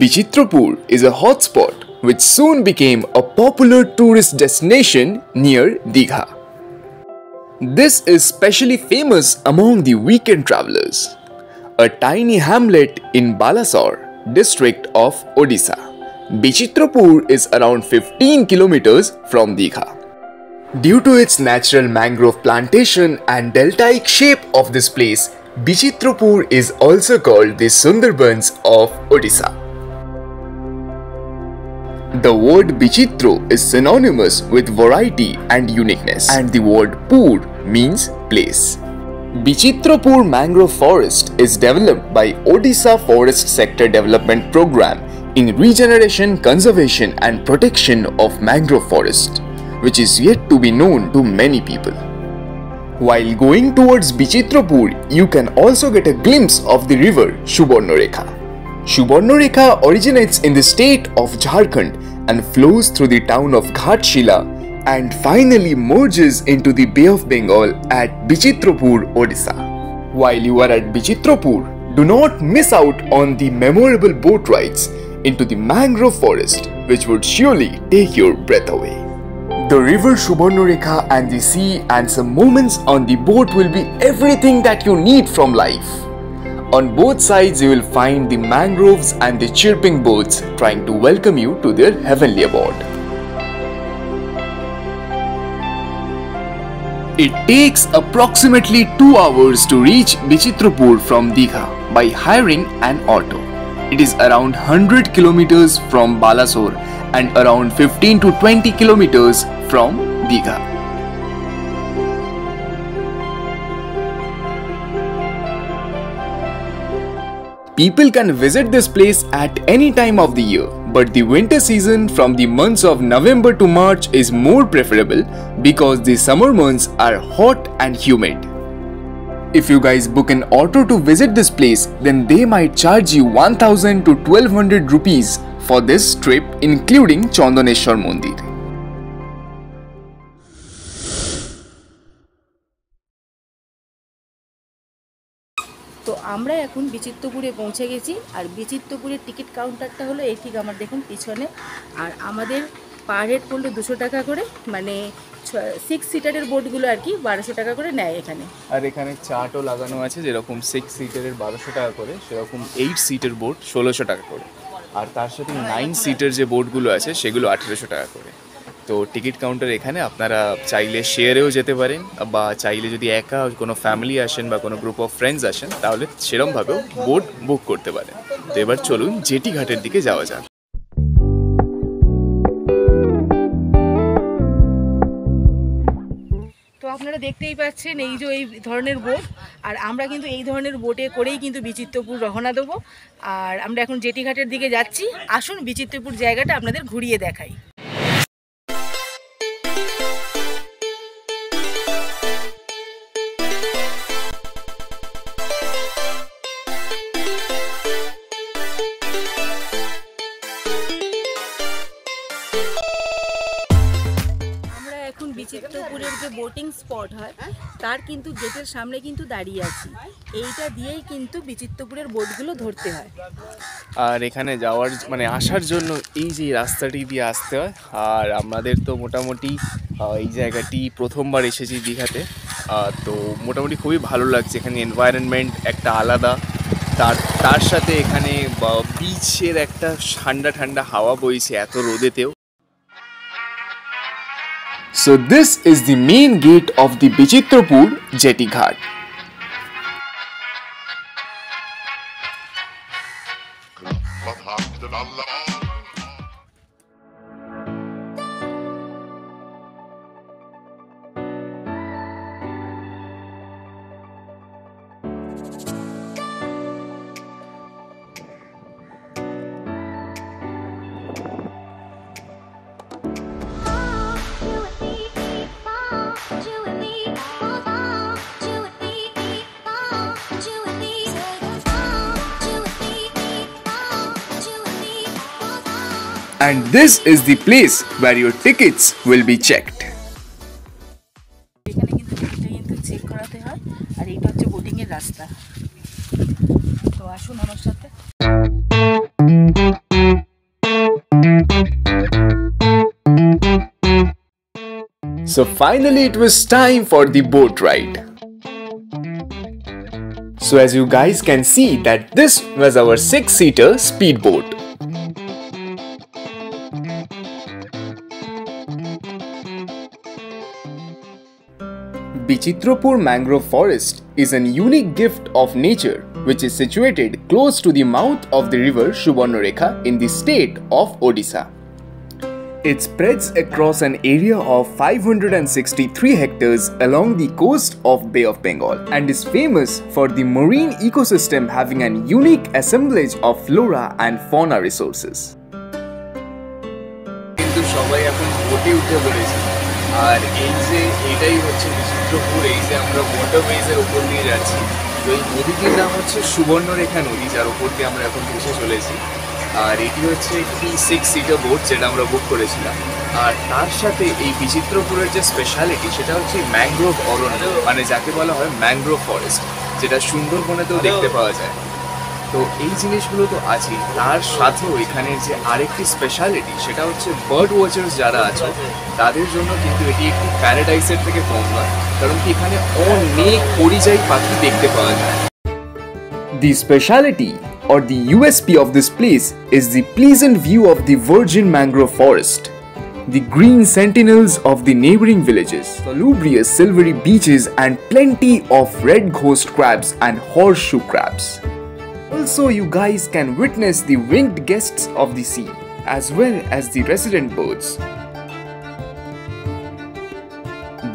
Bichitrapur is a hotspot which soon became a popular tourist destination near Digha. This is specially famous among the weekend travelers. A tiny hamlet in Balasore district of Odisha, Bichitrapur is around 15 kilometers from Digha. Due to its natural mangrove plantation and deltaic shape of this place, Bichitrapur is also called the Sundarbans of Odisha. The word Bichitro is synonymous with variety and uniqueness, and the word Pur means place. Bichitrapur Mangrove Forest is developed by Odisha Forest Sector Development Program in regeneration, conservation and protection of mangrove forest, which is yet to be known to many people. While going towards Bichitrapur, you can also get a glimpse of the river Subarnarekha. Subarnarekha originates in the state of Jharkhand and flows through the town of Ghatshila and finally merges into the Bay of Bengal at Bichitrapur, Odisha. While you are at Bichitrapur, do not miss out on the memorable boat rides into the mangrove forest, which would surely take your breath away. The river Subarnarekha and the sea and some moments on the boat will be everything that you need from life. On both sides you will find the mangroves and the chirping birds trying to welcome you to their heavenly abode. It takes approximately 2 hours to reach Bichitrapur from Digha by hiring an auto. It is around 100 kilometers from Balasore and around 15 to 20 kilometers from Digha. People can visit this place at any time of the year, but the winter season from the months of November to March is more preferable because the summer months are hot and humid. If you guys book an auto to visit this place, then they might charge you 1000 to 1200 rupees for this trip, including Chandaneshwar Mandir. তো আমরা এখন বিচিত্রপুরে পৌঁছে গেছি আর বিচিত্রপুরের ticket কাউন্টারটা হলো এই ঠিক আমার দেখুন পিছনে আর আমাদের পার হেড পড়লো 200 টাকা করে মানে 6 সিটারের বোটগুলো আর কি 1200 টাকা করে নেয় এখানে আর এখানে চার্টও লাগানো আছে যেরকম 6 সিটারের 1200 টাকা করে সেরকম 8 সিটের বোট 1600 টাকা করে আর তার সাথে 9 সিটের যে বোটগুলো আছে সেগুলো 1800 টাকা করে তো টিকিট কাউন্টার এখানে আপনারা চাইলে শেয়ারেও যেতে পারেন বা চাইলে যদি একা কোনো ফ্যামিলি আসেন বা কোনো গ্রুপ অফ ফ্রেন্ডস আসেন তাহলে সেরকমভাবেও বোট বুক করতে পারেন তো এবার চলুন জেটি ঘাটের দিকে যাওয়া যাক তো আপনারা দেখতেই পাচ্ছেন এই যে এই ধরনের বোট আর আমরা কিন্তু এই ধরনের বোটে করেই কিন্তু বিচিত্রপুর রওনা দেব আর আমরা এখন জেটি ঘাটের দিকে যাচ্ছি আসুন বিচিত্রপুর জায়গাটা আপনাদের ঘুরিয়ে দেখাই বিচিত্রপুরের যে বোটিং স্পট হয় তার কিন্তু গেটের সামনে কিন্তু দাঁড়িয়ে আছি এইটা দিয়েই কিন্তু বিচিত্রপুরের বোটগুলো ধরতে হয় আর এখানে যাওয়ার মানে আসার জন্য এই যে রাস্তাটি দিয়ে আসতে হয় আর আমাদের তো মোটামুটি এই জায়গাটি প্রথমবার এসেছি দীঘাতে তো মোটামুটি খুবই ভালো লাগছে এখানে এনভায়রনমেন্ট একটা আলাদা তার সাথে এখানে বিচের একটা ঠান্ডা ঠান্ডা হাওয়া বইছে এত রোদেতেও So this is the main gate of the Bichitrapur Jetty Ghat. And this is the place where your tickets will be checked. এখানে কিন্তু টিকিটটা কিন্তু চেক করাতে হয় আর এইটা হচ্ছে বোটিং এর রাস্তা তো আসুন আমার সাথে So finally it was time for the boat ride. So as you guys can see that this was our 6-seater speedboat. Bichitrapur Mangrove Forest is an unique gift of nature which is situated close to the mouth of the river Subarnarekha in the state of Odisha. It spreads across an area of 563 hectares along the coast of Bay of Bengal and is famous for the marine ecosystem having an unique assemblage of flora and fauna resources. আর এই যে এটাই হচ্ছে বিচিত্রপুর, এই যে আমরা ওয়াটারওয়েজের উপর দিয়ে যাচ্ছি, তো এই নদীটির নাম হচ্ছে সুবর্ণরেখা নদী, যার উপর দিয়ে আমরা এখন ভেসে চলেছি। আর এটি হচ্ছে একটি 6-সিটার বোট যেটা আমরা বুক করেছিলাম। আর তার সাথে এই বিচিত্রপুরের যে স্পেশালিটি সেটা হচ্ছে ম্যানগ্রোভ অরণ্য, মানে যাকে বলা হয় ম্যানগ্রোভ ফরেস্ট, যেটা সুন্দরবনেতেও দেখতে পাওয়া যায়। তো এই জিনিসগুলো তো আছেই, তার সাথেও এখানের যে আরেকটি স্পেশালিটি সেটা হচ্ছে বার্ড ওয়াচার্স যারা আছে তাদের জন্য কিন্তু এটি একটি প্যারাডাইসের থেকে কম নয়, কারণ কি এখানে অনেক পরিযায়ী পাখি দেখতে পাওয়া যায়। The speciality or the USP of this place is the pleasant view of the virgin mangrove forest, the green sentinels of the neighboring villages, salubrious silvery beaches and plenty of red ghost crabs and horseshoe crabs. Also, you guys can witness the winged guests of the sea as well as the resident birds.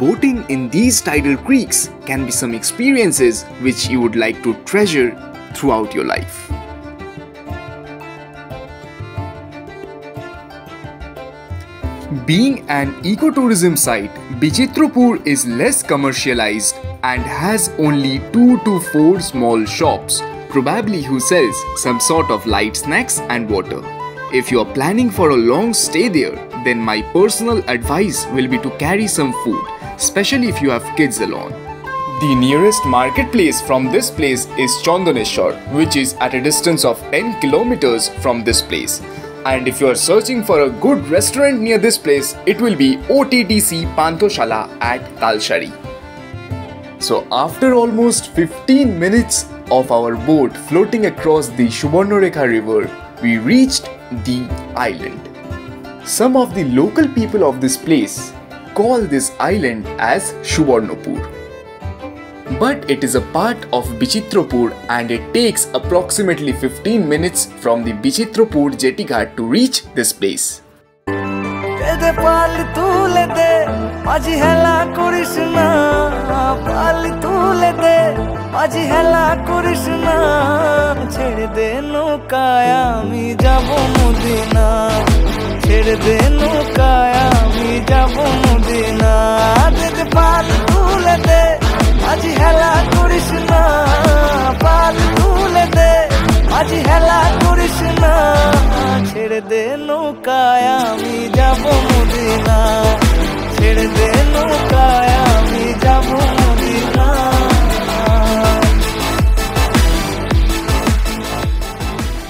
Boating in these tidal creeks can be some experiences which you would like to treasure throughout your life. Being an ecotourism site, Bichitrapur is less commercialized and has only 2 to 4 small shops, probably who sells some sort of light snacks and water. If you are planning for a long stay there, then my personal advice will be to carry some food, especially if you have kids along. The nearest marketplace from this place is Chandaneshwar, which is at a distance of 10 kilometers from this place. And if you are searching for a good restaurant near this place, it will be OTTC Pantoshala at Talshari. So after almost 15 minutes of our boat floating across the Subarnarekha river, we reached the island. Some of the local people of this place call this island as Subarnapur. But it is a part of Bichitrapur and it takes approximately 15 minutes from the Bichitrapur jetty ghat to reach this place. আজি হেলা করিস না, পাল তুলে দে, আজি হেলা করিস না, ছেড়ে দে নৌকায় আমি যাব মদিনা, ছেড়ে দে নৌকায় আমি যাব মদিনা।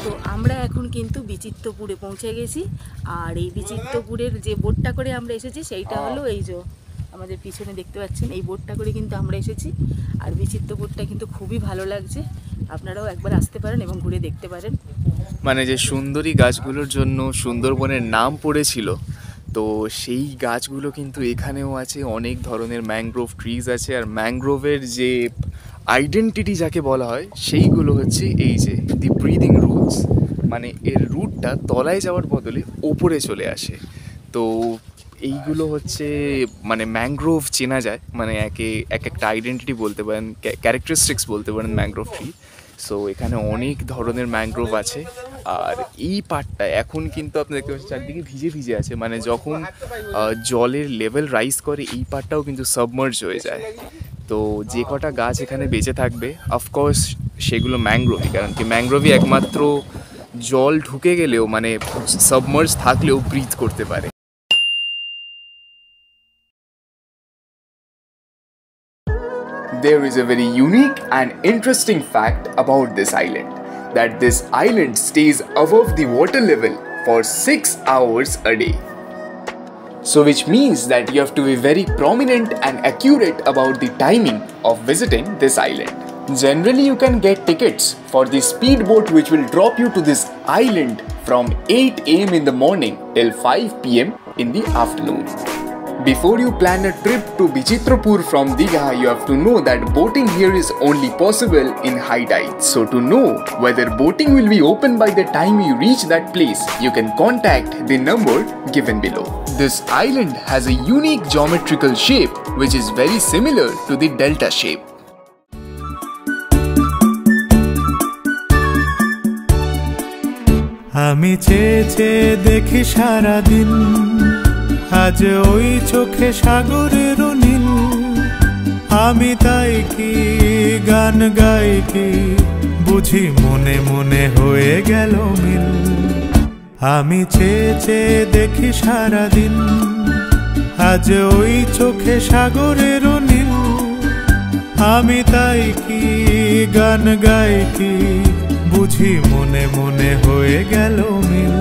তো আমরা এখন কিন্তু বিচিত্রপুরে পৌঁছে গেছি। আর এই বিচিত্রপুরের যে বোটটা করে আমরা এসেছি সেইটা হলো এই যে আমাদের পিছনে দেখতে পাচ্ছেন, এই বোটটা করে কিন্তু আমরা এসেছি। আর বিচিত্রপুরটা কিন্তু খুবই ভালো লাগছে, আপনারাও একবার আসতে পারেন এবং ঘুরে দেখতে পারেন। মানে যে সুন্দরী গাছগুলোর জন্য সুন্দরবনের নাম পড়েছিল, তো সেই গাছগুলো কিন্তু এখানেও আছে। অনেক ধরনের ম্যানগ্রোভ ট্রিজ আছে, আর ম্যানগ্রোভের যে আইডেন্টিটি যাকে বলা হয় সেইগুলো হচ্ছে এই যে দি ব্রিদিং রুটস, মানে এর রুটটা তলায় যাওয়ার বদলে ওপরে চলে আসে। তো এইগুলো হচ্ছে মানে ম্যানগ্রোভ চেনা যায়, মানে এক একটা আইডেন্টিটি বলতে পারেন, ক্যারেক্টারিস্টিক্স বলতে পারেন ম্যানগ্রোভ ট্রি। সো এখানে অনেক ধরনের ম্যানগ্রোভ আছে। আর এই পার্টটা এখন কিন্তু আপনি দেখতে পাচ্ছেন চারদিকে ভিজে ভিজে আছে, মানে যখন জলের লেভেল রাইজ করে এই পার্টটাও কিন্তু সাবমার্জ হয়ে যায়। তো যে কটা গাছ এখানে বেঁচে থাকবে অফকোর্স সেগুলো ম্যানগ্রোভই, কারণ কি ম্যানগ্রোভই একমাত্র জল ঢুকে গেলেও মানে সাবমার্জ থাকলেও ব্রিথ করতে পারে। There is a very unique and interesting fact about this island, that this island stays above the water level for 6 hours a day. So which means that you have to be very prominent and accurate about the timing of visiting this island. Generally, you can get tickets for the speedboat which will drop you to this island from 8 AM in the morning till 5 PM in the afternoon. Before you plan a trip to Bichitrapur from Digha, you have to know that boating here is only possible in high tide. So to know whether boating will be open by the time you reach that place, you can contact the number given below. This island has a unique geometrical shape which is very similar to the delta shape. আমি চেয়ে চেয়ে দেখি সারা দিন আজ ওই চোখে সাগরের নীল আমি তাই কি গান গাই কি বুঝি মনে মনে হয়ে গেল মিল আমি চেয়ে চেয়ে দেখি সারা দিন আজ ওই চোখে সাগরের নীল আমি তাই কি গান গাই কি বুঝি মনে মনে হয়ে গেল মিল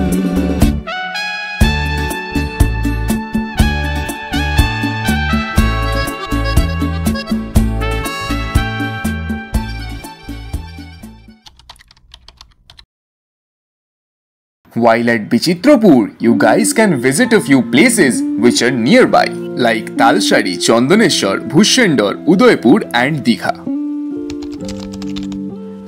While at Bichitrapur, you guys can visit a few places which are nearby like Talshari, Chandoneshwar, Bhushendor, Udaipur and Digha.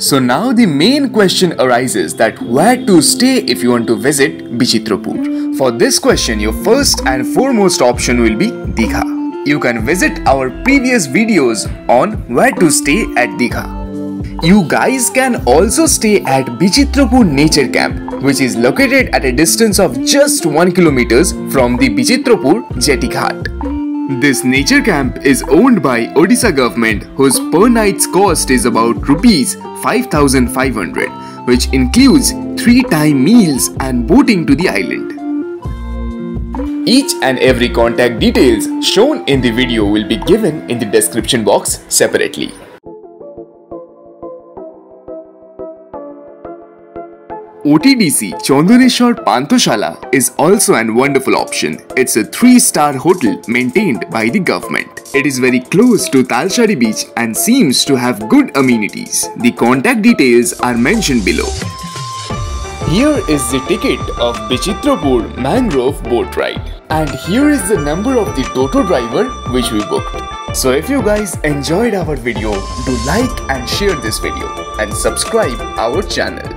So now the main question arises that where to stay if you want to visit Bichitrapur. For this question, your first and foremost option will be Digha. You can visit our previous videos on where to stay at Digha. You guys can also stay at Bichitrapur Nature Camp, which is located at a distance of just 1 kilometer from the Bichitrapur Jetty Ghat. This nature camp is owned by Odisha government, whose per night's cost is about rupees 5,500, which includes 3-time meals and boating to the island. Each and every contact details shown in the video will be given in the description box separately. OTDC Chandoneshwar Pantoshala is also a wonderful option. It's a 3-star hotel maintained by the government. It is very close to Talshari beach and seems to have good amenities. The contact details are mentioned below. Here is the ticket of Bichitrapur Mangrove Boat Ride. And here is the number of the Toto driver which we booked. So if you guys enjoyed our video, do like and share this video and subscribe our channel.